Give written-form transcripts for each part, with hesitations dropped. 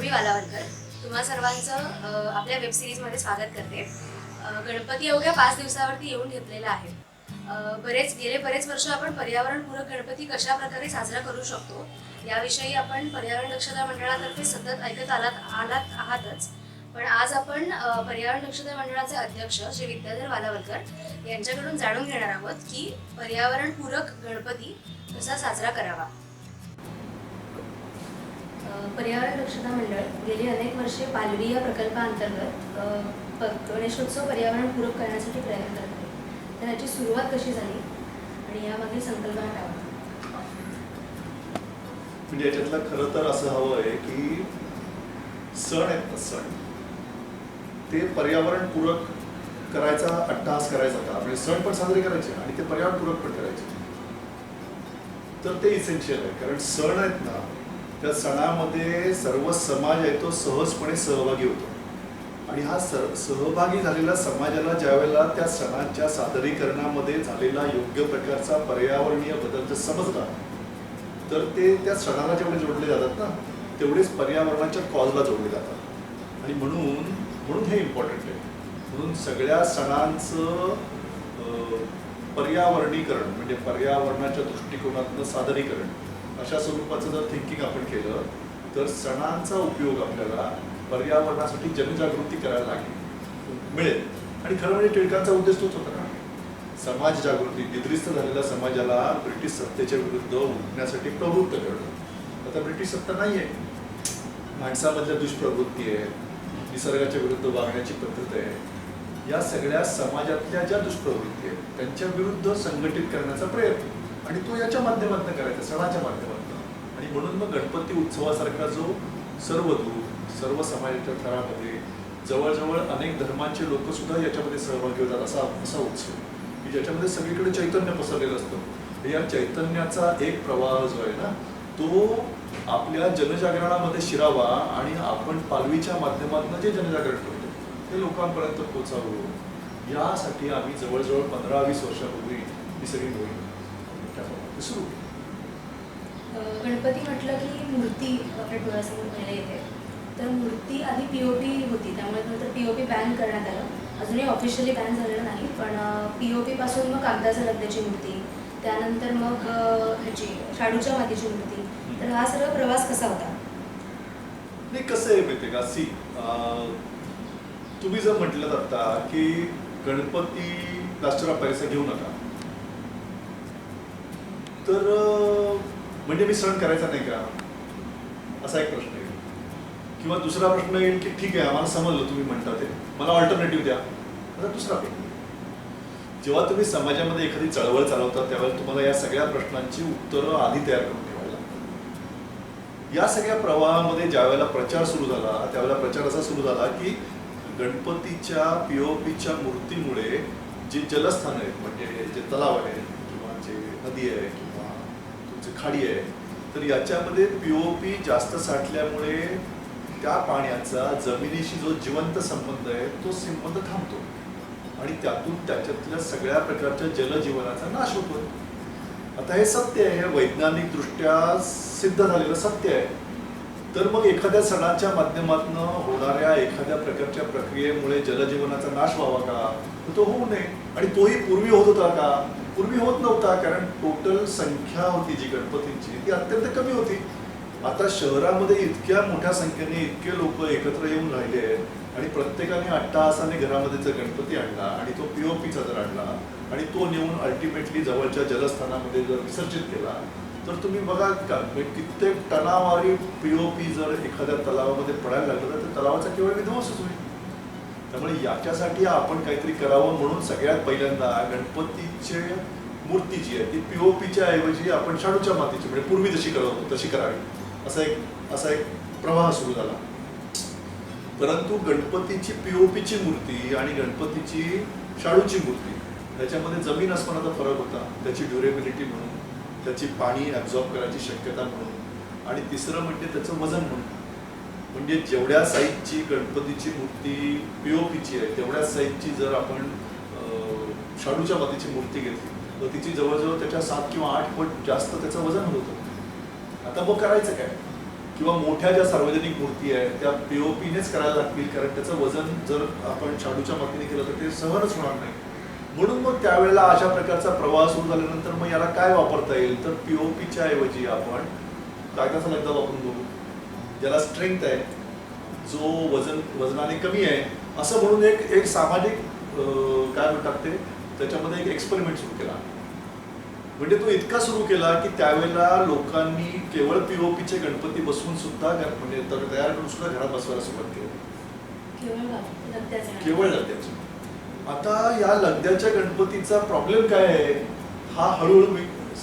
वैष्णवी वालावलकर तुम्हा सर्वांचं आपल्या वेब सिरीजमध्ये स्वागत करते. गणपती अवघ्या 5 दिवसावरती येऊन ठेपलेला आहे. गेले बरेच वर्ष आपण पर्यावरणपूरक गणपती कशा प्रकारे साजरा करू शकतो याविषयी आपण पर्यावरण दक्षता मंडळातर्फे सतत ऐकत आलात आहातच. पण आज आपण पर्यावरण दक्षता मंडळाचे अध्यक्ष श्री विद्याधर वालावलकर यांच्याकडून जाणून घेणार आहोत की पर्यावरणपूरक गणपती कसा साजरा करावा. पर्यावरण दक्षता मंडळ गेली अनेक वर्षे पालवी या प्रकल्पाअंतर्गत गणेशोत्सव पर्यावरणपूरक करण्यासाठी प्रयत्न करत आहे. तर याची सुरुवात कशी झाली आणि यामागील संकल्पना काय होती? म्हणजे याच्यातलं खरं तर असं हवं आहे की सण आहेत ना, सण ते पर्यावरणपूरक करायचा अट्टहास करायचा का, म्हणजे सण पण साजरे करायचे आणि ते पर्यावरणपूरक पण करायचे. तर ते इसेन्शियल आहे, कारण सण आहेत ना, त्या सणामध्ये सर्व समाज आहे तो सहजपणे सहभागी होतो आणि हा सहभागी झालेल्या समाजाला ज्यावेळेला त्या सणाच्या सादरीकरणामध्ये झालेला योग्य प्रकारचा पर्यावरणीय बदल जर समजला तर ते त्या सणाला जेवढे जोडले जातात ना तेवढेच पर्यावरणाच्या कॉजला जोडले जातात. आणि म्हणून हे इम्पॉर्टंट आहे. म्हणून सगळ्या सणांचं पर्यावरणीकरण म्हणजे पर्यावरणाच्या दृष्टिकोनातनं सादरीकरण अशा स्वरूपाचं जर थिंकिंग आपण केलं तर सणांचा उपयोग आपल्याला पर्यावरणासाठी जनजागृती करायला मिळेल. आणि खरं म्हणजे टिळकांचा उद्देश तोच होता ना, समाज जागृती, निद्रिस्त झालेल्या समाजाला ब्रिटिश सत्तेच्या विरुद्ध उठण्यासाठी प्रवृत्त करणं. आता ब्रिटिश सत्ता नाही आहे, माणसामधल्या दुष्प्रवृत्ती आहे, निसर्गाच्या विरुद्ध वागण्याची पद्धत आहे, या सगळ्या समाजातल्या ज्या दुष्प्रवृत्ती आहेत त्यांच्या विरुद्ध संघटित करण्याचा प्रयत्न, आणि तो याच्या माध्यमातून करायचा, सणाच्या माध्यमातून. आणि म्हणून मग गणपती उत्सवासारखा जो सर्व समाजाच्या थरामध्ये जवळजवळ अनेक धर्मांचे लोक सुद्धा याच्यामध्ये सहभागी होतात असा उत्सव की ज्याच्यामध्ये सगळीकडे चैतन्य पसरलेलं असतं. या चैतन्याचा एक प्रवाह जो आहे ना तो आपल्या जनजागरणामध्ये शिरावा आणि आपण पालवीच्या माध्यमातून जे जनजागरण करतो ते लोकांपर्यंत पोहोचावं, यासाठी आम्ही जवळजवळ 15-20 वर्षापूर्वी ही सगळी मोहीम सुरू. गणपती म्हटलं की मूर्ती आपल्या डोळ्यासमोर पहिला येते. तर मूर्ती आधी POP होती, त्यामुळे नंतर POP बॅन करण्यात आलं. अजूनही ऑफिशियली बॅन झालेलं नाही, पण POP पासून मग कागदाच्या लगद्याची मूर्ती, त्यानंतर मग ह्याची शाडूच्या मातीची मूर्ती. तर हा सगळा प्रवास कसा होता? नाही, कसं आहे माहिती का, तुम्ही जर म्हटलं आता की गणपती प्लास्टर ऑफ पॅरिसचा घेऊ नका तर म्हणजे मी सण करायचा नाही का, असा एक प्रश्न येईल. किंवा दुसरा प्रश्न येईल की ठीक आहे, आम्हाला समजलं तुम्ही म्हणता ते, मला ऑल्टरनेटिव्ह द्या. आता दुसरा प्रश्न, जेव्हा तुम्ही समाजामध्ये एखादी चळवळ चालवता त्यावेळेला तुम्हाला या सगळ्या प्रश्नांची उत्तरं आधी तयार करून ठेवायला लागतात. या सगळ्या प्रवाहामध्ये ज्या वेळेला प्रचार सुरू झाला त्यावेळेला प्रचार असा सुरू झाला की गणपतीच्या POPच्या मूर्तीमुळे जे जलस्थान आहेत, म्हणजे जे तलाव आहेत किंवा जे नदी आहे किंवा तुमची खाडी आहे, तर याच्यामध्ये POP जास्त साठल्यामुळे त्या पाण्याचा जमिनीशी जो जिवंत संबंध आहे तो संबंध थांबतो आणि त्यातून त्याच्यातल्या सगळ्या प्रकारच्या जलजीवनाचा नाश होतो. आता हे सत्य आहे, हे वैज्ञानिक दृष्ट्या सिद्ध झालेलं सत्य आहे. तर मग एखाद्या सणाच्या माध्यमातून होणाऱ्या एखाद्या प्रकारच्या प्रक्रियेमुळे जलजीवनाचा नाश व्हावा का, तो होऊ नये. आणि तोही पूर्वी होत होता का? पूर्वी होत नव्हता, कारण टोटल संख्या होती जी गणपतींची ती अत्यंत कमी होती. आता शहरामध्ये इतक्या मोठ्या संख्येने इतके लोक एकत्र येऊन राहिले आहेत आणि प्रत्येकाने अट्टहासाने घरामध्ये जर गणपती आणला आणि तो POPचा जर आणला आणि तो नेऊन अल्टिमेटली जवळच्या जलस्थानामध्ये जर विसर्जित केला तर तुम्ही बघा कित्येक टनावारी POP जर एखाद्या तलावामध्ये पडायला लागलं तर तलावाचा केवळ विध्वंसच होईल. त्यामुळे याच्यासाठी आपण काहीतरी करावं म्हणून सगळ्यात पहिल्यांदा गणपतीची मूर्ती जी आहे ती POPच्या ऐवजी आपण शाडूच्या मातीची, म्हणजे पूर्वी जशी करत होतो तशी करावी, असा एक प्रवाह सुरू झाला. परंतु गणपतीची POPची मूर्ती आणि गणपतीची शाडूची मूर्ती त्याच्यामध्ये जमीन अस्मानाचा फरक होता. त्याची ड्युरेबिलिटी म्हणून, त्याची पाणी ॲब्झॉर्ब करायची शक्यता म्हणून, आणि तिसरं म्हणजे त्याचं वजन म्हणून. म्हणजे जेवढ्या साईजची गणपतीची मूर्ती POPची आहे तेवढ्याच साईजची जर आपण शाडूच्या मातीची मूर्ती घेतली तर तिची जवळजवळ त्याच्या 7 किंवा 8 पट जास्त त्याचं वजन होत होतं. आता मग करायचं काय किंवा मोठ्या ज्या सार्वजनिक मूर्ती आहेत त्या पीओपीनेच करायला लागतील, कारण त्याचं वजन जर आपण शाडूच्या मातीने केलं तर ते सहनच होणार नाही. म्हणून मग त्यावेळेला अशा प्रकारचा प्रवाह सुरू झाल्यानंतर मग याला काय वापरता येईल, तर पीओपीच्या ऐवजी आपण कागदाचा लगदा वापरून बघू, ज्याला स्ट्रेंथ आहे, जो वजनाने कमी आहे, असं म्हणून एक सामाजिक काय म्हणतात ते, त्याच्यामध्ये एक एक्सपेरिमेंट सुरू केला. म्हणजे तो इतका सुरू केला की त्यावेळेला लोकांनी केवळ पीओपीचे गणपती बसवून सुद्धा म्हणजे तयार करून सुद्धा घरात बसवायला सुरुवात केली. केवळ लगद्याचे. आता या लगद्याच्या गणपतीचा प्रॉब्लेम काय आहे हा हळूहळू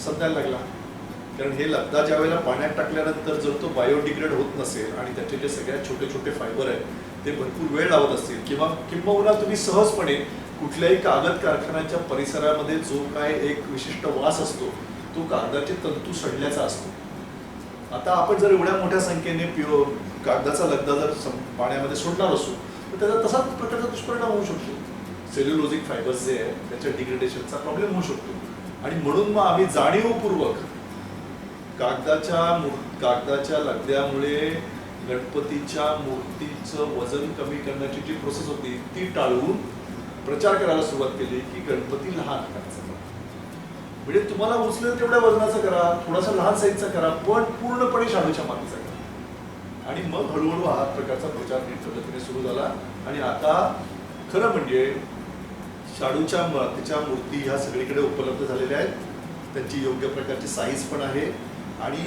समजायला लागला. कारण हे लगदा ज्या वेळेला पाण्यात टाकल्यानंतर जर तो बायोडिग्रेड होत नसेल आणि त्याचे जे सगळ्यात छोटे छोटे फायबर आहेत ते भरपूर वेळ लावत असतील, किंबहुना तुम्ही सहजपणे कुठल्याही कागद कारखान्याच्या परिसरामध्ये जो काय एक विशिष्ट वास असतो तो कागदाचे तंतू सडल्याचा असतो. आता आपण जर एवढ्या मोठ्या संख्येने कागदाचा लगदा जर पाण्यामध्ये सोडणार असू तर त्याचा तसाच प्रकारचा दुष्परिणाम होऊ शकतो. सेल्युलोजिक फायबर्स जे आहेत त्याच्या डिग्रेडेशनचा प्रॉब्लेम होऊ शकतो. आणि म्हणून मग आम्ही जाणीवपूर्वक कागदाच्या लगद्यामुळे गणपतीच्या मूर्तीचं वजन कमी करण्याची जी प्रोसेस होती ती टाळून प्रचार करायला सुरुवात केली की गणपती लहान आकाराचा करा. म्हणजे तुम्हाला उचलेल तेवढ्या वजनाचा करा, थोडासा लहान साईजचा करा, पण पूर्णपणे शाडूच्या मातीचा करा. आणि मग हळूहळू हा प्रकारचा प्रचार नीट पद्धतीने सुरू झाला. आणि आता खरं म्हणजे शाडूच्या मातीच्या मूर्ती ह्या सगळीकडे उपलब्ध झालेल्या आहेत. त्यांची योग्य प्रकारची साईज पण आहे. आणि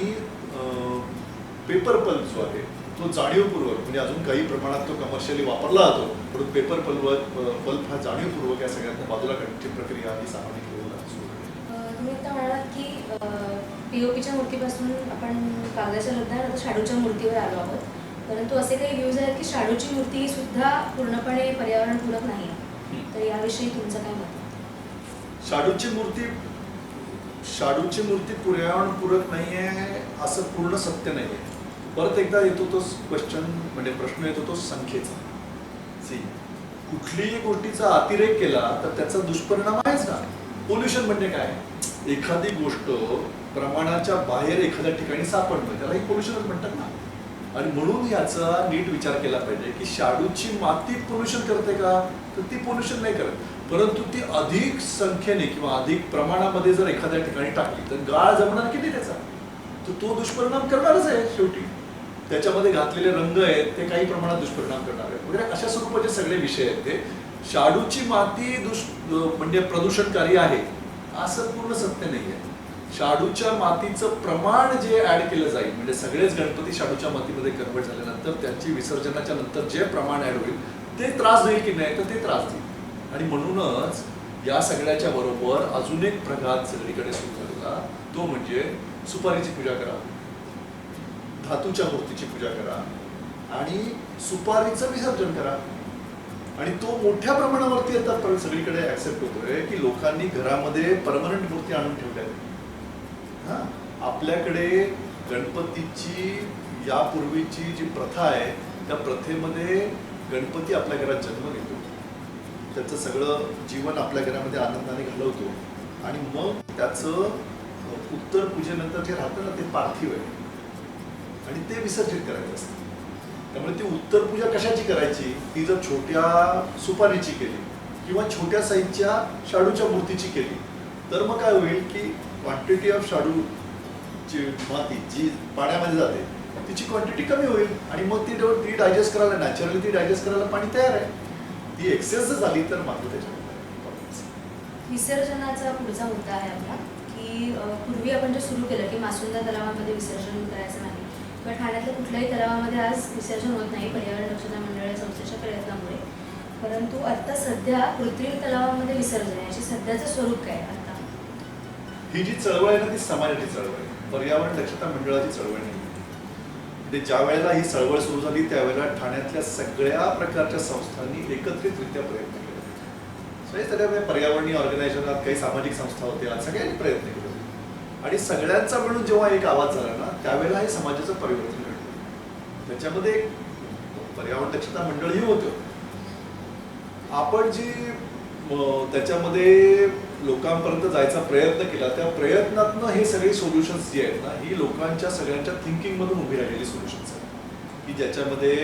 पेपर पल्प जो आहे तो जाणीवपूर्वक म्हणजे अजून काही प्रमाणात तो कमर्शियली वापरला जातो, परंतु पेपर पल्प हा जाणीवपूर्वक या सगळ्यांना बाजूला काढण्याची प्रक्रिया ही सामाजिक लेवलला सुरू आहे. तुम्ही आता म्हणालात की पीओपीच्या मूर्तीपासून आपण कागदाच्या लगद्यावर शाडूच्या मूर्तीवर आलो आहोत, परंतु असे काही व्ह्यूज आहेत की शाडूची मूर्ती सुद्धा पूर्णपणे पर्यावरणपूरक नाही आहे, तर याविषयी तुमचं काय मत? शाडूची मूर्ती पर्यावरणपूरक नाही आहे असं पूर्ण सत्य नाही आहे. परत एकदा येतो तो क्वेश्चन म्हणजे प्रश्न येतो तो संख्येचा. कुठलीही गोष्टीचा अतिरेक केला तर त्याचा दुष्परिणाम आहेच ना. पोल्युशन म्हणजे काय, एखादी गोष्ट प्रमाणाच्या बाहेर एखाद्या ठिकाणी सापडणं त्यालाही पोल्युशनच म्हणतात ना. आणि म्हणून याचा नीट विचार केला पाहिजे की शाडूची माती पोल्युशन करते का, तर ती पोल्युशन नाही करत, परंतु ती अधिक संख्येने किंवा अधिक प्रमाणामध्ये जर एखाद्या ठिकाणी टाकली तर गाळ जमणार किती त्याचा, तर तो दुष्परिणाम करणारच आहे. शेवटी त्याच्यामध्ये घातलेले रंग आहेत ते काही प्रमाणात दुष्परिणाम करणार आहेत वगैरे अशा स्वरूपाचे सगळे विषय आहेत. ते शाडूची माती म्हणजे प्रदूषणकारी आहे असं पूर्ण सत्य नाही आहे. शाडूच्या मातीचं प्रमाण जे ऍड केलं जाईल म्हणजे सगळेच गणपती शाडूच्या मातीमध्ये कन्वर्ट झाल्यानंतर त्यांची विसर्जनाच्या नंतर जे प्रमाण ऍड होईल ते त्रास देईल की नाही, तर ते त्रास देईल. आणि म्हणूनच या सगळ्याच्या बरोबर अजून एक प्रघात सगळीकडे सुरू झालेला तो म्हणजे सुपारीची पूजा करा, धातूच्या मूर्तीची पूजा करा आणि सुपारीचं विसर्जन करा. आणि तो मोठ्या प्रमाणावरती आता सगळीकडे ऍक्सेप्ट होतोय की लोकांनी घरामध्ये परमनंट मूर्ती आणून ठेवल्या आहेत. आपल्याकडे गणपतीची यापूर्वीची जी प्रथा आहे त्या प्रथेमध्ये गणपती आपल्या घरात जन्म घेतो, त्याचं सगळं जीवन आपल्या घरामध्ये आनंदाने घालवतो आणि मग त्याचं उत्तर पूजेनंतर जे राहतं ना ते पार्थिव आहे आणि ते विसर्जित करायचं असतं. त्यामुळे ती उत्तर पूजा कशाची करायची, ती जर छोट्या सुपारीची केली किंवा छोट्या साईजच्या शाडूच्या मूर्तीची केली तर मग काय होईल की क्वांटिटी ऑफ शाडूची माती जी पाण्यामध्ये जाते तिची क्वांटिटी कमी होईल आणि मग ती डायजेस्ट करायला नॅचरली ती डायजेस्ट करायला पाणी तयार आहे. ती एक्सेस जर झाली तर मात्र त्याच्यामध्ये. विसर्जनाचा पुढचा मुद्दा आहे आपला की पूर्वी आपण जे सुरू केलं की मासुंदा तलावामध्ये विसर्जन करायचं नाही, पण ठाण्यातल्या कुठल्याही तलावामध्ये आज विसर्जन होत नाही पर्यावरण रक्षण मंडळ संस्थेच्या प्रयत्नामुळे, परंतु आता सध्या कृत्रिम तलावामध्ये विसर्जन याची सध्याचं स्वरूप काय आता? ही जी चळवळ आहे ना ती समाजाची चळवळ आहे, पर्यावरण दक्षता मंडळाची चळवळ नाही. म्हणजे ज्या वेळेला ही चळवळ सुरू झाली त्यावेळेला ठाण्यातल्या सगळ्या प्रकारच्या संस्थांनी एकत्रितरित्या प्रयत्न केले. सगळ्या पर्यावरणीय ऑर्गनायझेशनात काही सामाजिक संस्था होत्या, सगळ्यांनी प्रयत्न केले आणि सगळ्यांचा मिळून जेव्हा एक आवाज झाला ना त्यावेळेला हे समाजाचं परिवर्तन घडलं. त्याच्यामध्ये पर्यावरण दक्षता मंडळही होतं. आपण जी त्याच्यामध्ये लोकांपर्यंत जायचा प्रयत्न केला, त्या प्रयत्नातनं हे सगळे सोल्युशन्स जे आहेत ना, ही लोकांच्या सगळ्यांच्या थिंकिंगमधून उभी राहिलेली सोल्युशन्स आहेत की ज्याच्यामध्ये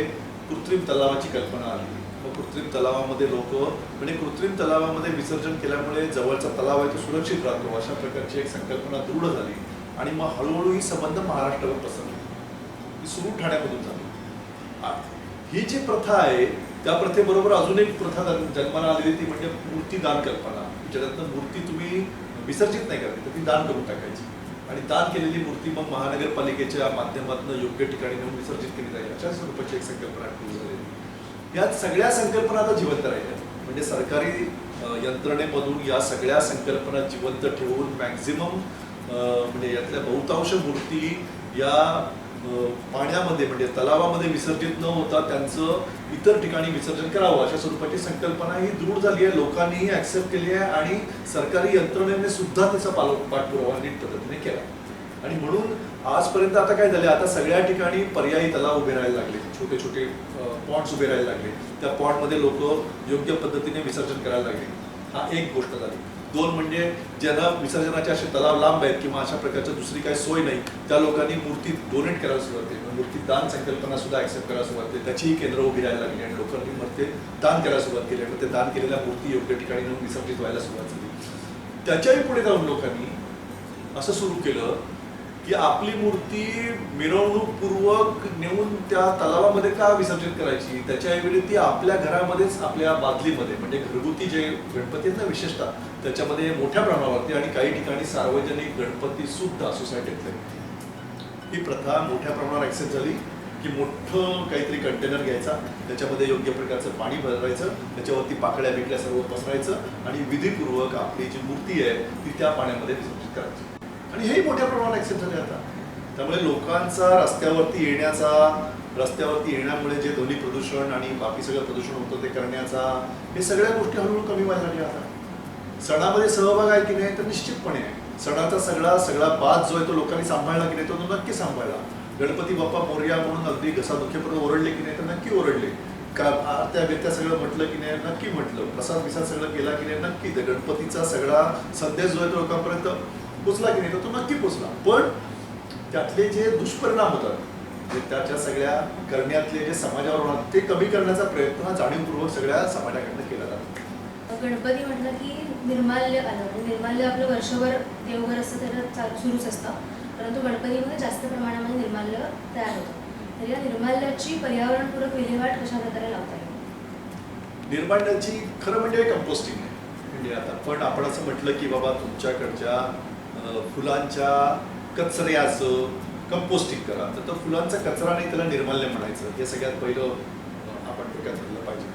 कृत्रिम तलावाची कल्पना आली. मग कृत्रिम तलावामध्ये लोक म्हणजे कृत्रिम तलावामध्ये विसर्जन केल्यामुळे जवळचा तलाव आहे तो सुरक्षित राहतो, अशा प्रकारची एक संकल्पना दृढ झाली. आणि मग हळूहळू ही संबंध महाराष्ट्रावर पसरली, ही सुरू ठाण्यामधून झाली. ही जी प्रथा आहे त्या प्रथेबरोबर अजून एक प्रथा जन्माला आलेली ती म्हणजे मूर्तीदान कल्पना. ज्याच्यातनं मूर्ती तुम्ही विसर्जित नाही करत तर ती दान करून टाकायची आणि दान केलेली मूर्ती मग महानगरपालिकेच्या माध्यमातून योग्य ठिकाणी नेऊन विसर्जित केली जाईल, अशा स्वरूपाची एक संकल्पना सुरू झालेली. या सगळ्या संकल्पना आता जिवंत राहिल्या. म्हणजे सरकारी यंत्रणेमधून या सगळ्या संकल्पना जिवंत ठेवून मॅक्झिमम म्हणजे यातल्या बहुतांश मूर्ती या पाण्यामध्ये म्हणजे तलावामध्ये विसर्जित न होता त्यांचं इतर ठिकाणी विसर्जन करावं, अशा स्वरूपाची संकल्पना ही दृढ झाली आहे, लोकांनीही ऍक्सेप्ट केली आहे आणि सरकारी यंत्रणेने सुद्धा त्याचा पाठपुरावा नीट पद्धतीने केला. आणि म्हणून आजपर्यंत आता काय झालं, आता सगळ्या ठिकाणी पर्यायी तलाव उभे राहायला लागले, छोटे छोटे पॉन्ड्स उभे राहायला लागले, त्या पॉन्डमध्ये लोक योग्य पद्धतीने विसर्जन करायला लागले. हा एक गोष्ट झाली. दोन म्हणजे ज्यांना विसर्जनाचे असे तलाव लांब आहेत किंवा अशा प्रकारची दुसरी काही सोय नाही त्या लोकांनी मूर्ती डोनेट करायला सुरुवात केली, मूर्ती दान संकल्पना सुद्धा ऍक्सेप्ट करायला सुरुवात केली, त्याचीही केंद्र उभी राहायला लागली आणि लोकांनी मग ते दान करायला सुरुवात केली आणि ते दान केलेल्या मूर्ती योग्य ठिकाणी नेऊन विसर्जित व्हायला सुरुवात झाली. त्याच्याही पुढे जाऊन लोकांनी असं सुरू केलं की आपली मूर्ती मिरवणूकपूर्वक नेऊन त्या तलावामध्ये का विसर्जित करायची, त्याच्याऐवजी ती आपल्या घरामध्येच आपल्या बादलीमध्ये म्हणजे घरगुती जे गणपती आहेत ना विशेषतः त्याच्यामध्ये मोठ्या प्रमाणावरती आणि काही ठिकाणी सार्वजनिक गणपती सुद्धा सोसायटीतले ही प्रथा मोठ्या प्रमाणावर ऍक्सेप्ट झाली की मोठं काहीतरी कंटेनर घ्यायचा, त्याच्यामध्ये योग्य प्रकारचं पाणी भरायचं, त्याच्यावरती पाकळ्या बिकळ्या सर्व पसरायचं आणि विधीपूर्वक आपली जी मूर्ती आहे ती त्या पाण्यामध्ये विसर्जित करायची. आणि हेही मोठ्या प्रमाणात ऍक्सेप्ट झाले आता. त्यामुळे लोकांचा रस्त्यावरती येण्यामुळे जे ध्वनी प्रदूषण आणि बाकी सगळं प्रदूषण होतं ते करण्याचा हे सगळ्या गोष्टी हळूहळू कमी व्हायला लागल्या. आता सणामध्ये सहभाग आहे की नाही तर निश्चितपणे आहे. सणाचा सगळा बाज जो आहे तो लोकांनी सांभाळला की नाही तो नक्की सांभाळला. गणपती बाप्पा मोरया म्हणून अगदी घसादुखीपर्यंत ओरडले की नाही तर नक्की ओरडले. का आरत्या बिरत्या सगळं म्हटलं की नाही नक्की म्हटलं. प्रसाद विसाद सगळं केला की नाही नक्की. गणपतीचा सगळा संदेश जो आहे तो लोकांपर्यंत पोचला की नाही तर तो नक्की पोचला. पण त्यातले जे दुष्परिणाम होतात त्याच्या सगळ्या करण्यातले जे समाजावर होणार ते कमी करण्याचा प्रयत्न हा जाणीवपूर्वक सगळ्या समाजाकडनं केला जातो. गणपती म्हटलं की निर्माल्य आलं म्हणजे निर्माल्य आपलं वर्षभर देवघर असतं त्याला सुरूच असतं, परंतु गणपतीमध्ये जास्त प्रमाणामध्ये निर्माल्य तयार होतं. तर या निर्माल्याची पर्यावरणपूरक विल्हेवाट कशा प्रकारे लावता येईल? निर्माल्याची खरं म्हणजे कंपोस्टिंग आहे. म्हणजे आता पण आपण असं म्हटलं की बाबा तुमच्याकडच्या फुलांच्या कचऱ्याचं कंपोस्टिंग करा, तर फुलांचा कचरा नाही त्याला निर्माल्य म्हणायचं, हे सगळ्यात पहिलं आपण डोक्यात ठेवलं पाहिजे.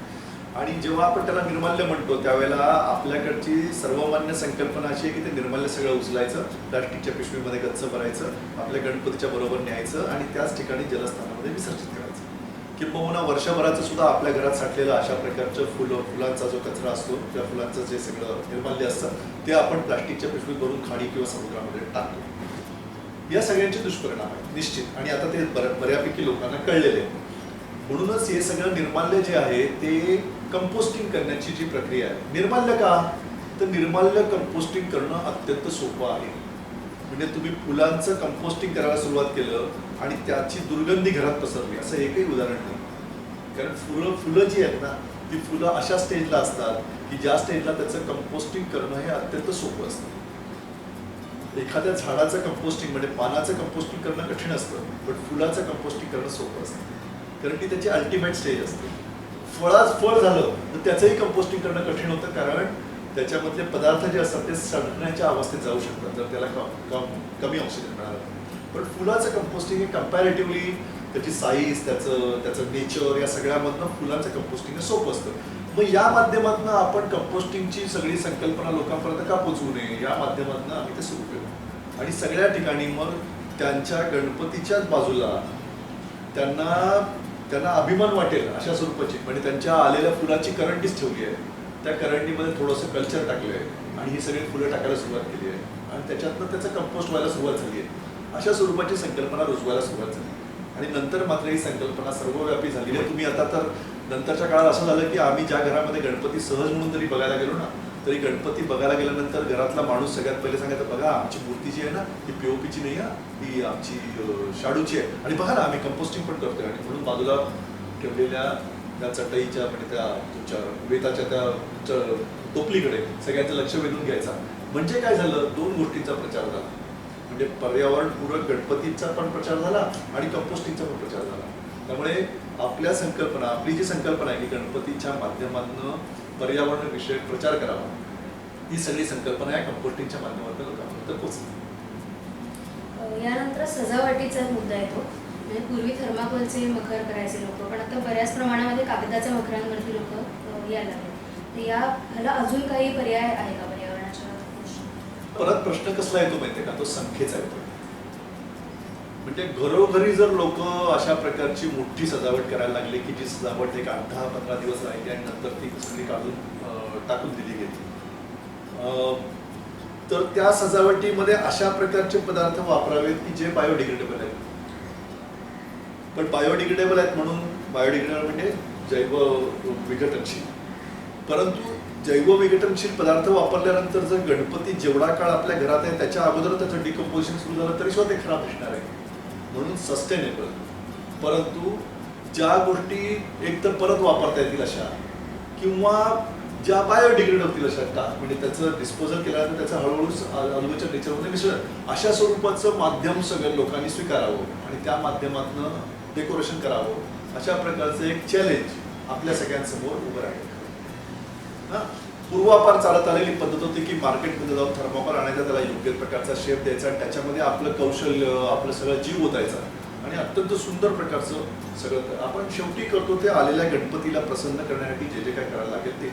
आणि जेव्हा आपण त्याला निर्माल्य म्हणतो त्यावेळेला आपल्याकडची सर्वमान्य संकल्पना अशी आहे की ते निर्माल्य सगळं उचलायचं, प्लास्टिकच्या पिशवीमध्ये गच्च भरायचं, आपल्या गणपतीच्या बरोबर न्यायचं आणि त्याच ठिकाणी जलस्थानामध्ये विसर्जित करायचं. किंबहुना वर्षभराचं सुद्धा आपल्या घरात साठलेलं अशा प्रकारचं फुलांचा जो कचरा असतो त्या फुलांचं जे सगळं निर्माल्य असतं ते आपण प्लास्टिकच्या पिशवीत भरून खाडी किंवा समुद्रामध्ये टाकतो. या सगळ्यांचे दुष्परिणाम आहेत निश्चित आणि आता ते बऱ्यापैकी लोकांना कळलेले आहेत. म्हणूनच हे सगळं निर्माल्य जे आहे ते कंपोस्टिंग करण्याची जी प्रक्रिया आहे. निर्माल्य का तर निर्माल्य कंपोस्टिंग करणं अत्यंत सोपं आहे. म्हणजे तुम्ही फुलांचं कंपोस्टिंग करायला सुरुवात केलं आणि त्याची दुर्गंधी घरात पसरली असं एकही उदाहरण नाही. कारण फुलं जी आहेत ना ती फुलं अशा स्टेजला असतात की ज्या स्टेजला त्याचं कंपोस्टिंग करणं हे अत्यंत सोपं असतं. एखाद्या झाडाचं कंपोस्टिंग म्हणजे पानाचं कंपोस्टिंग करणं कठीण असतं, पण फुलाचं कंपोस्टिंग करणं सोपं असतं कारण ती त्याची अल्टिमेट स्टेज असते. फळ झालं तर त्याचंही कंपोस्टिंग करणं कठीण होतं कारण त्याच्यामधले पदार्थ जे असतात ते सडण्याच्या अवस्थेत जाऊ शकतात जर त्याला कमी ऑक्सिजन मिळालं. पण फुलाचं कंपोस्टिंग हे कम्पॅरेटिव्हली त्याची साईज त्याचं नेचर या सगळ्यामधनं फुलांचं कंपोस्टिंग हे सोपं असतं. मग या माध्यमातून आपण कंपोस्टिंगची सगळी संकल्पना लोकांपर्यंत का पोचवू नये या माध्यमातून आम्ही ते सुरू केलं आणि सगळ्या ठिकाणी मग त्यांच्या गणपतीच्याच बाजूला त्यांना अभिमान वाटेल अशा स्वरूपाची म्हणजे त्यांच्या आलेल्या फुलाची करंडीच ठेवली आहे. त्या करंडीमध्ये थोडंसं कल्चर टाकलं आहे आणि ही सगळी फुलं टाकायला सुरुवात केली आहे आणि त्याच्यातनं त्याचं कंपोस्ट व्हायला सुरुवात झाली आहे. अशा स्वरूपाची संकल्पना रुजवायला सुरुवात झाली आणि नंतर मात्र ही संकल्पना सर्वव्यापी झाली आहे. तुम्ही आता तर नंतरच्या काळात असं झालं की आम्ही ज्या घरामध्ये गणपती सहज म्हणून जरी बघायला गेलो ना तरी गणपती बघायला गेल्यानंतर घरातला माणूस सगळ्यात पहिले सांगायचा, बघा आमची मूर्ती जी आहे ना ती पीओपीची नाही आहे, ही आमची शाडूची आहे, आणि बघा ना आम्ही कंपोस्टिंग पण करतोय. आणि म्हणून बाजूला ठेवलेल्या त्या चटईच्या म्हणजे त्या तुमच्या वेताच्या त्या टोपलीकडे सगळ्यांचं लक्ष वेधून घ्यायचा. म्हणजे काय झालं, दोन गोष्टींचा प्रचार झाला. म्हणजे पर्यावरणपूरक गणपतीचा पण प्रचार झाला आणि कंपोस्टिंगचा पण प्रचार झाला. त्यामुळे आपल्या संकल्पना, आपली जी संकल्पना आहे की गणपतीच्या माध्यमातून पर्यावरणविषयक प्रचार करावा, ही सगळी संकल्पना या कंपोस्टिंगच्या माध्यमातून लोकांपर्यंत पोहोचली. यानंतर सजावटीचा एक मुद्दा येतो. म्हणजे पूर्वी थर्माकोलचे मखर करायचे लोक, पण आता बऱ्याच प्रमाणामध्ये कागदाच्या मखरांवरती लोक यायला लागले. तर ह्याला अजून काही पर्याय आहे का पर्यावरणाच्या दृष्टीने? परत प्रश्न कसला येतो माहितीये का, तो संख्येचा येतो. म्हणजे घरोघरी जर लोक अशा प्रकारची मोठी सजावट करायला लागले की जी सजावट एक 10-15 दिवस राहिली आणि नंतर ती सगळी काढून टाकून दिली गेली, तर त्या सजावटीमध्ये अशा प्रकारचे पदार्थ वापरावेत की जे बायोडिग्रेडेबल आहेत. पण बायोडिग्रेडेबल आहेत म्हणून, बायोडिग्रेडेबल म्हणजे जैव विघटनशील, परंतु जैव विघटनशील पदार्थ वापरल्यानंतर जर गणपती जेवढा काळ आपल्या घरात आहे त्याच्या अगोदर त्याचं डिकम्पोजिशन सुरू झालं तरी सुद्धा ते खराब दिसणार आहे. म्हणून सस्टेनेबल, परंतु ज्या गोष्टी एकतर परत वापरता येतील अशा, किंवा ज्या बायोडिग्रेड होतील अशा का, म्हणजे त्याचं डिस्पोजल केल्यानंतर त्याचं हळूहळू अल्वेच्या नेचरमध्ये मिसळण, अशा स्वरूपाचं माध्यम सगळ्या लोकांनी स्वीकारावं आणि त्या माध्यमातून डेकोरेशन करावं, अशा प्रकारचं एक चॅलेंज आपल्या सगळ्यांसमोर उभं राहिलं. पूर्वापार चालत आलेली पद्धत होती की मार्केटमध्ये जाऊन थर्माकोल आणायचा, त्याला योग्य प्रकारचा शेप द्यायचा आणि त्याच्यामध्ये आपलं कौशल्य, आपलं सगळं जीव ओतायचा आणि अत्यंत सुंदर प्रकारचं सगळं आपण शेवटी करतो ते आलेल्या गणपतीला प्रसन्न करण्यासाठी जे जे काय करायला लागेल ते.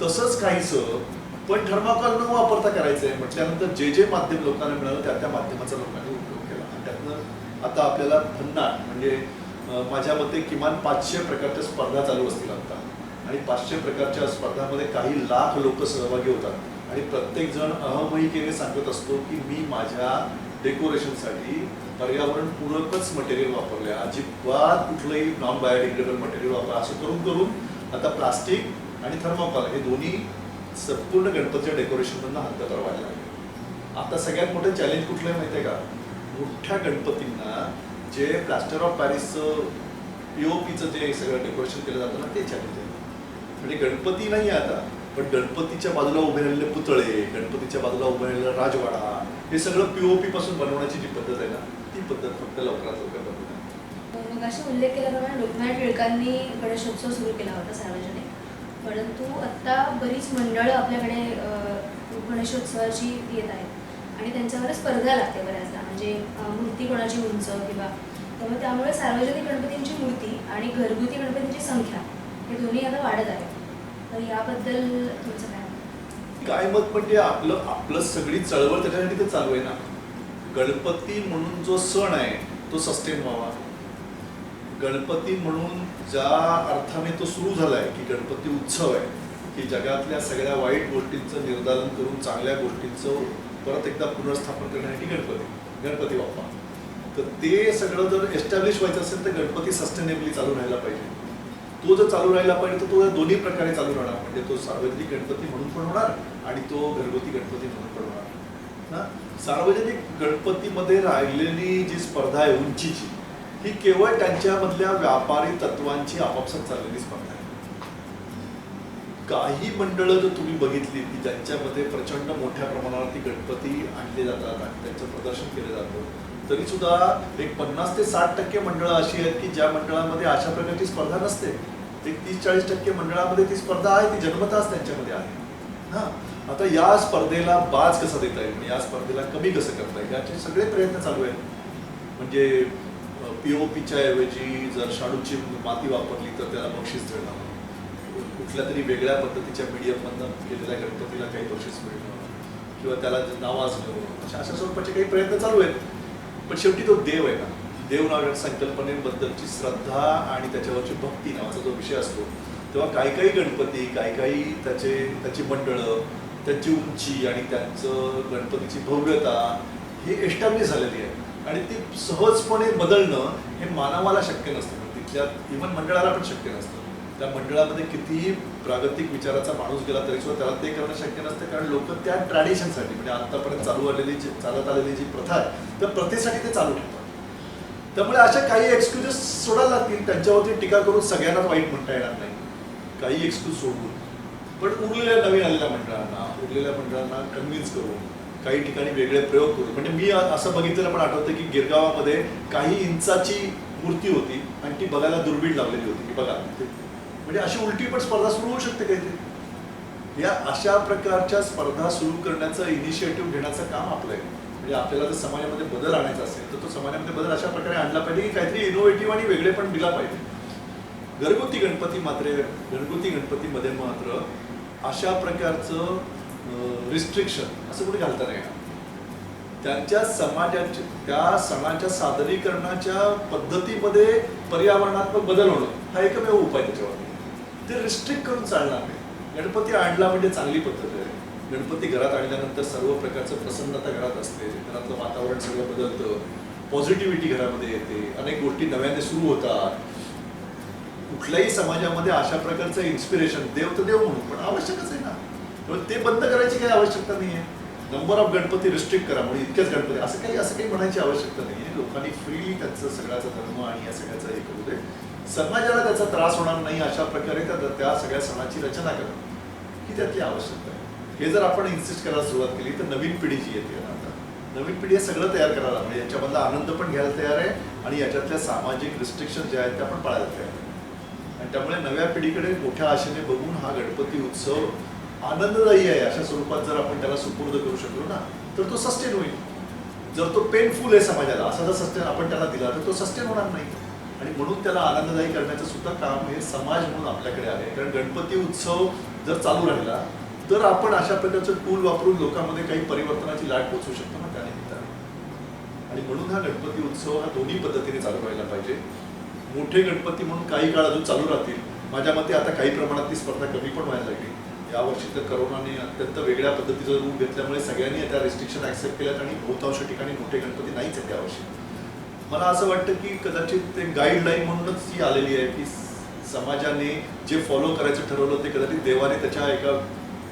तसंच काहीचं पण थर्माकोल न वापरता करायचं आहे म्हटल्यानंतर जे जे माध्यम लोकांना मिळालं त्या त्या माध्यमाचा लोकांनी उपयोग केला. आणि त्यातनं आता आपल्याला भन्नाट म्हणजे माझ्या मते किमान 500 प्रकारच्या स्पर्धा चालू असतील आता, आणि 500 प्रकारच्या स्पर्धांमध्ये काही लाख लोक सहभागी होतात आणि प्रत्येक जण अहमहिकेने सांगत असतो की मी माझ्या डेकोरेशनसाठी पर्यावरणपूरकच मटेरियल वापरले, अजिबात कुठलंही नॉन बायोडिग्रेडेबल मटेरियल वापरा, असं करून करून आता प्लास्टिक आणि थर्माकोल हे दोन्ही संपूर्ण गणपतीच्या डेकोरेशनमधून हद्द करवायला लागले. आता सगळ्यात मोठं चॅलेंज कुठलं आहे माहिती आहे का, मोठ्या गणपतींना जे प्लास्टर ऑफ पॅरिसचं पीओपीचं जे सगळं डेकोरेशन केलं जातं ना, ते चॅलेंज आहे. म्हणजे गणपती नाही आता, पण गणपतीच्या बाजूला उभे राहिलेले पुतळे, गणपतीच्या बाजूला उभे राहिलेला राजवाडा, हे सगळं पीओपी पासून बनवण्याची जी पद्धत आहे ना, ती पद्धत फक्त लवकरात लवकर बनवणार. मग अशी उल्लेख केल्याप्रमाणे लोकमान्य टिळकांनी गणेशोत्सव सुरू केला होता सार्वजनिक, परंतु आत्ता बरीच मंडळं आपल्याकडे गणेशोत्सवाची येत आहेत आणि त्यांच्यावर स्पर्धा लागते बऱ्याचदा, म्हणजे मूर्ती कोणाची उंच किंवा, त्यामुळे सार्वजनिक गणपतींची मूर्ती आणि घरगुती गणपतींची संख्या हे दोन्ही आता वाढत आहे. तर याबद्दल तुमचं काय मत? म्हणजे आपलं सगळी चळवळ त्याच्यासाठी ते चालू आहे ना. गणपती म्हणून जो सण आहे तो सस्टेन व्हावा. गणपती म्हणून ज्या अर्थाने तो सुरू झालाय की गणपती उत्सव आहे, की जगातल्या सगळ्या वाईट गोष्टींचं निर्दालन करून चांगल्या गोष्टींचं परत एकदा पुनर्स्थापन करण्यासाठी गणपती बाप्पा. तर ते सगळं जर एस्टॅब्लिश व्हायचं असेल तर गणपती सस्टेनेबली चालू राहायला पाहिजे. तो जर चालू राहिला पाहिजे तर तो दोन्ही प्रकारे चालू राहणार. म्हणजे तो सार्वजनिक गणपती म्हणून पण होणार आणि तो घरगुती गणपती म्हणून पण होणार ना. सार्वजनिक गणपतीमध्ये राहिलेली जी स्पर्धा आहे उंचीची, ही केवळ त्यांच्यामधल्या व्यापारी तत्वांची आपापसात चाललेली स्पर्धा आहे. काही मंडळं जर तुम्ही बघितली की ज्यांच्यामध्ये प्रचंड मोठ्या प्रमाणावरती गणपती आणले जातात आणि त्यांचं प्रदर्शन केलं जातं, तरी सुद्धा एक 50 ते 60% मंडळं अशी आहेत की ज्या मंडळामध्ये अशा प्रकारची स्पर्धा नसते. एक 30-40% मंडळामध्ये ती स्पर्धा आहे, ती जन्मताच त्यांच्यामध्ये आहे. आता या स्पर्धेला बाज कसा देता येईल, या स्पर्धेला कमी कसं करता येईल, याचे सगळे प्रयत्न चालू आहेत. म्हणजे पीओपीच्या ऐवजी जर शाडूची माती वापरली तर त्याला बक्षीस मिळणं, कुठल्या तरी वेगळ्या पद्धतीच्या मीडियममधनं केलेल्या गणपतीला काही बक्षीस मिळणं किंवा त्याला नावाजणं, अशा स्वरूपाचे काही प्रयत्न चालू आहेत. पण शेवटी तो देव आहे ना, देव नावाच्या संकल्पनेबद्दलची श्रद्धा आणि त्याच्यावरची भक्ती नावाचा जो विषय असतो, तेव्हा काही गणपती, काही त्याची मंडळं, त्यांची उंची आणि त्यांचं गणपतीची भव्यता ही एस्टॅब्लिश झालेली आहे आणि ती सहजपणे बदलणं हे मानवाला शक्य नसतं, तिथल्या इव्हन मंडळाला पण शक्य नसतं. त्या मंडळामध्ये कितीही प्रागतिक विचाराचा माणूस गेला तरी सुद्धा त्याला ते करणं शक्य नसतं, कारण लोक त्या ट्रॅडिशनसाठी म्हणजे आतापर्यंत चालत आलेली जी प्रथा आहे त्या प्रथेसाठी ते चालू ठेवतात. त्यामुळे अशा काही एक्सक्युजेस सोडायला लागतील. त्यांच्यावरती टीका करून सगळ्यांनाच वाईट म्हणता येणार नाही, काही एक्सक्यूज सोडून. पण उरलेल्या नवीन आलेल्या मंडळांना कन्व्हिन्स करून काही ठिकाणी वेगळे प्रयोग करून, म्हणजे मी असं बघितलेलं पण आठवतं की गिरगावामध्ये काही इंचाची मूर्ती होती आणि ती बघायला दुर्बीण लावलेली होती की बघा, म्हणजे अशी उलटी पण स्पर्धा सुरू होऊ शकते काहीतरी. या अशा प्रकारच्या स्पर्धा सुरू करण्याचं इनिशिएटिव्ह घेण्याचं काम आपलं आहे. म्हणजे आपल्याला जर समाजामध्ये बदल आणायचा असेल तर तो समाजामध्ये बदल अशा प्रकारे आणला पाहिजे की काहीतरी इनोव्हेटिव्ह आणि वेगळे पण दिला पाहिजे. घरगुती गणपतीमध्ये मात्र अशा प्रकारचं रिस्ट्रिक्शन असं कुठे घालता नाही येणार. त्यांच्या समाजाच्या त्या सणाच्या सादरीकरणाच्या पद्धतीमध्ये पर्यावरणात्मक बदल होणं हा एकमेव उपाय त्याच्यावरती. ते रिस्ट्रिक्ट करून चालणार नाही. गणपती आणला म्हणजे चांगली पद्धत आहे. गणपती घरात आणल्यानंतर सर्व प्रकारचं प्रसन्नता घरात असते, घरातलं वातावरण सगळं बदलतं, पॉझिटिव्हिटी घरामध्ये येते, अनेक गोष्टी नव्याने सुरू होतात. कुठल्याही समाजामध्ये अशा प्रकारचं इन्स्पिरेशन देव तर देव म्हणून पण आवश्यकच आहे ना. ते बंद करायची काही आवश्यकता नाही आहे. नंबर ऑफ गणपती रिस्ट्रिक्ट करा म्हणजे इतकेच गणपती असं काही म्हणायची आवश्यकता नाही आहे. लोकांनी फ्रीली त्यांचं सगळ्याचा धर्म आणि या सगळ्याचं हे करू दे. समाजाला त्याचा त्रास होणार नाही अशा प्रकारे त्या सगळ्या सणाची रचना करणं ही त्यातली आवश्यकता आहे. हे जर आपण इन्सिस्ट करायला सुरुवात केली तर नवीन पिढी जी येते ना, आता नवीन पिढी हे सगळं तयार करायला म्हणजे याच्यामधला आनंद पण घ्यायला तयार आहे आणि याच्यातल्या सामाजिक रिस्ट्रिक्शन जे आहेत त्या पण पाळायला तयार आहे. आणि त्यामुळे नव्या पिढीकडे मोठ्या आशेने बघून हा गणपती उत्सव आनंददायी आहे अशा स्वरूपात जर आपण त्याला सुपूर्द करू शकलो ना तर तो सस्टेन होईल. जर तो पेनफुल आहे समाजाला असा जर सस्टेन आपण त्याला दिला तर तो सस्टेन होणार नाही. आणि म्हणून त्याला आनंददायी करण्याचं सुद्धा काम हे समाज म्हणून आपल्याकडे आहे. कारण गणपती उत्सव जर चालू राहिला तर आपण अशा प्रकारचं टूल वापरून लोकांमध्ये काही परिवर्तनाची लाट पोचवू शकतो ना त्यानिमित्ताने. आणि म्हणून हा गणपती उत्सव हा दोन्ही पद्धतीने चालू व्हायला पाहिजे. मोठे गणपती म्हणून काही काळ अजून चालू राहतील. माझ्या मते आता काही प्रमाणात ती स्पर्धा कमी पण व्हायला लागली. यावर्षी तर करोनाने अत्यंत वेगळ्या पद्धतीचं रूप घेतल्यामुळे सगळ्यांनी त्या रिस्ट्रिक्शन ऍक्सेप्ट केल्यात आणि बहुतांश ठिकाणी मोठे गणपती नाहीच आहेत यावर्षी. मला असं वाटतं की कदाचित ते गाईडलाईन म्हणूनच ही आलेली आहे की समाजाने जे फॉलो करायचं ठरवलं ते कदाचित देवाने त्याच्या एका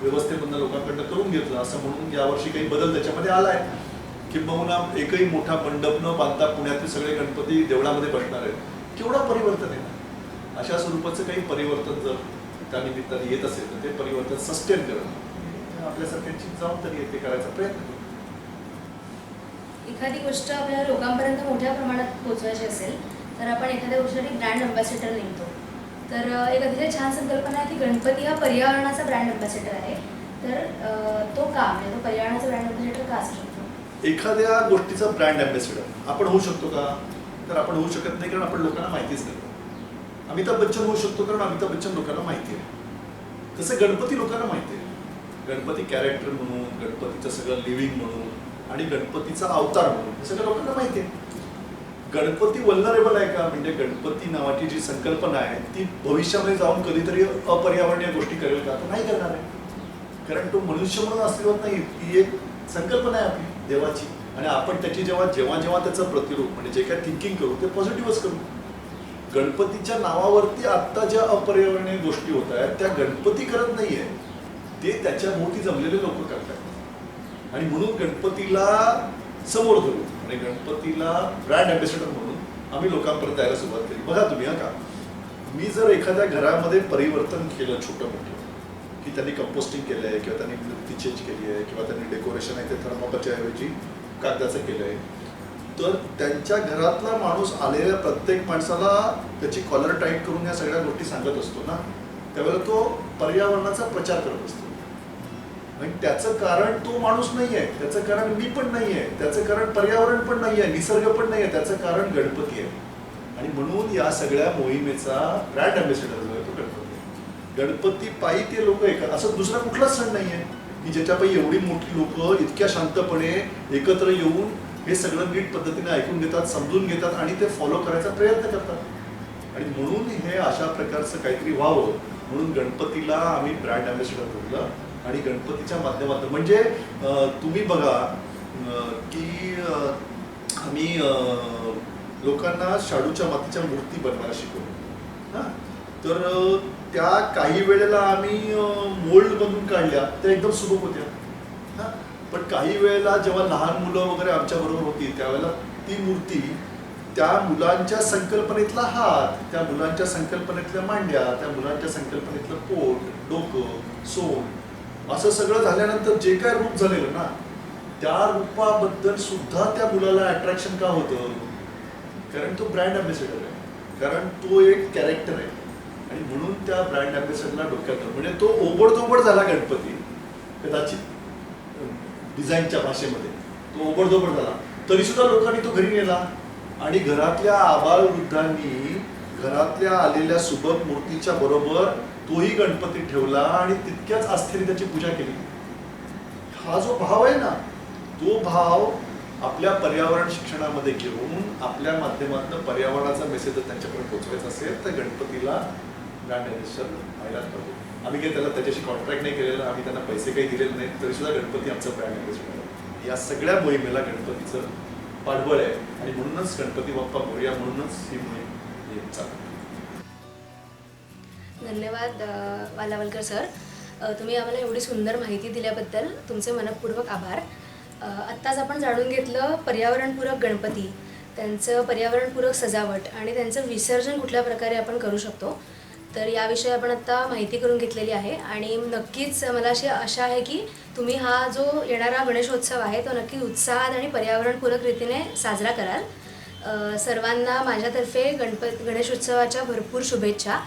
व्यवस्थेमधनं लोकांकडनं करून घेतलं असं म्हणून यावर्षी काही बदल त्याच्यामध्ये आलाय. किंबहुना एकही मोठा मंडप न बांधता पुण्यातील सगळे गणपती देवळामध्ये बसणार आहेत. केवढा परिवर्तन आहे ना. अशा स्वरूपाचं काही परिवर्तन जर त्या निमित्ताने येत असेल तर ते परिवर्तन सस्टेन करणं आपल्यासारख्यांची जबाबदारी आहे. ते करायचा प्रयत्न करू. एखादी गोष्ट आपल्याला लोकांपर्यंत मोठ्या प्रमाणात पोहोचवायची असेल तर आपण एखाद्या गोष्टीसाठी ब्रँड अँबॅसेडर नेमतो. तर एक अतिशय छान संकल्पना आहे की गणपती हा पर्यावरणाचा ब्रँड अँबॅसेडर आहे. तर तो का म्हणजे तो पर्यावरणाचा ब्रँड अँबॅसेडर का असू शकतो? एखाद्या गोष्टीचा ब्रँड अँबॅसेडर आपण होऊ शकतो का? तर आपण होऊ शकत नाही कारण आपण लोकांना माहितीच नाही. अमिताभ बच्चन होऊ शकतो कारण अमिताभ बच्चन लोकांना माहिती आहे. तसं गणपती लोकांना माहिती आहे. गणपती कॅरेक्टर म्हणून, गणपतीचं सगळं लिव्हिंग म्हणून आणि गणपतीचा अवतार म्हणून हे सगळं लोकांना माहिती आहे. गणपती वल्नरेबल आहे का? म्हणजे गणपती नावाची जी संकल्पना आहे ती भविष्यामध्ये जाऊन कधीतरी अपर्यावरणीय गोष्टी करेल का? तो नाही करणार आहे. कारण तो मनुष्य म्हणून अस्तित्वात नाही. ती एक संकल्पना आहे आपली देवाची आणि आपण त्याची जेव्हा त्याचं प्रतिरूप म्हणजे जे काय थिंकिंग करू ते पॉझिटिव्हच करू. गणपतीच्या नावावरती आत्ता ज्या अपर्यावरणीय गोष्टी होत आहेत त्या गणपती करत नाहीये, ते त्याच्या भोवती जमलेले लोक करतात. आणि म्हणून गणपतीला समोर धरू आणि गणपतीला ब्रँड अँबॅसेडर म्हणून आम्ही लोकांपर्यंत यायला सुरुवात केली. बघा तुम्ही का मी जर एखाद्या घरामध्ये परिवर्तन केलं छोटं मोठं की त्यांनी कंपोस्टिंग केलं आहे किंवा त्यांनी मूर्ती चेंज केली आहे किंवा त्यांनी डेकोरेशन आहे ते थर्माकोलच्या ऐवजी कागदाचं केलं आहे, तर त्यांच्या घरातला माणूस आलेल्या प्रत्येक माणसाला त्याची कॉलर टाईट करून या सगळ्या गोष्टी सांगत असतो ना, त्यावेळेला तो पर्यावरणाचा प्रचार करत असतो. आणि त्याचं कारण तो माणूस नाही आहे, त्याचं कारण मी पण नाही आहे, त्याचं कारण पर्यावरण पण नाही आहे, निसर्ग पण नाही आहे, त्याचं कारण गणपती आहे. आणि म्हणून या सगळ्या मोहिमेचा ब्रँड अँबॅसेडर जो आहे तो गणपती आहे. गणपती पायी ते लोक असं दुसरा कुठलाच सण नाही आहे की ज्याच्यापायी एवढी मोठी लोक इतक्या शांतपणे एकत्र येऊन हे सगळं नीट पद्धतीने ऐकून घेतात, समजून घेतात आणि ते फॉलो करायचा प्रयत्न करतात. आणि म्हणून हे अशा प्रकारचं काहीतरी व्हावं म्हणून गणपतीला आम्ही ब्रँड अँबॅसेडर ठरवलं. आणि गणपतीच्या माध्यमातून म्हणजे तुम्ही बघा की आम्ही लोकांना शाडूच्या मातीच्या मूर्ती बनवायला शिकवतो. हां, तर त्या काही वेळेला आम्ही मोल्ड बनवून काढल्या त्या एकदम सुबक होत्या. हां, पण काही वेळेला जेव्हा लहान मुलं वगैरे आमच्याबरोबर होती त्यावेळेला ती मूर्ती त्या मुलांच्या संकल्पनेतला हात, त्या मुलांच्या संकल्पनेतल्या मांड्या, त्या मुलांच्या संकल्पनेतलं पोट, डोकं, सोंड असं सगळं झाल्यानंतर जे काय रूप झालेलं ना, त्या रूपाबद्दल सुद्धा त्या मुलाला अट्रॅक्शन का होतं? कारण तो ब्रँड अँबॅसेडर आहे, कारण तो एक कॅरेक्टर आहे आणि म्हणून त्या ब्रँड अँबॅसेडरला डोक्यात धरून, म्हणजे तो ओबडधोबड झाला गणपती कदाचित डिझाईनच्या भाषेमध्ये, तो ओबडधोबड झाला तरी सुद्धा लोकांनी तो घरी नेला आणि घरातल्या आबालवृद्धांनी घरातल्या आलेल्या सुबक मूर्तीच्या बरोबर तोही गणपती ठेवला आणि तितक्याच आस्थेने त्याची पूजा केली. हा जो भाव आहे ना, तो भाव आपल्या पर्यावरण शिक्षणामध्ये घेऊन आपल्या माध्यमातून पर्यावरणाचा मेसेज जर त्यांच्याकडे पोहोचवायचा असेल तर गणपतीला ब्रँड अँबॅसेडर व्हायलाच पाहिजे. आम्ही काही त्याला त्याच्याशी कॉन्ट्रॅक्ट नाही केलेलं, आम्ही त्यांना पैसे काही दिलेले नाहीत, तरी सुद्धा गणपती आमचा ब्रँड अँबॅसेडर आहे. या सगळ्या मोहिमेला गणपतीचं पाठबळ आहे आणि म्हणूनच गणपती बाप्पा मोरया म्हणूनच ही मोहीम चालते. धन्यवाद वालावलकर सर. तुम्ही आम्हाला एवढी सुंदर माहिती दिल्याबद्दल तुमचे मनःपूर्वक आभार. आत्ताच आपण जाणून घेतलं पर्यावरणपूरक गणपती, त्यांचं पर्यावरणपूरक सजावट आणि त्यांचं विसर्जन कुठल्या प्रकारे आपण करू शकतो. तर याविषयी आपण आत्ता माहिती करून घेतलेली आहे आणि नक्कीच मला अशी आशा आहे की तुम्ही हा जो येणारा गणेशोत्सव आहे तो नक्की उत्साहात आणि पर्यावरणपूरक रीतीने साजरा कराल. सर्वांना माझ्यातर्फे गणेशोत्सवाच्या भरपूर शुभेच्छा.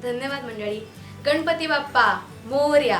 धन्यवाद मंडळी. गणपती बाप्पा मोरया.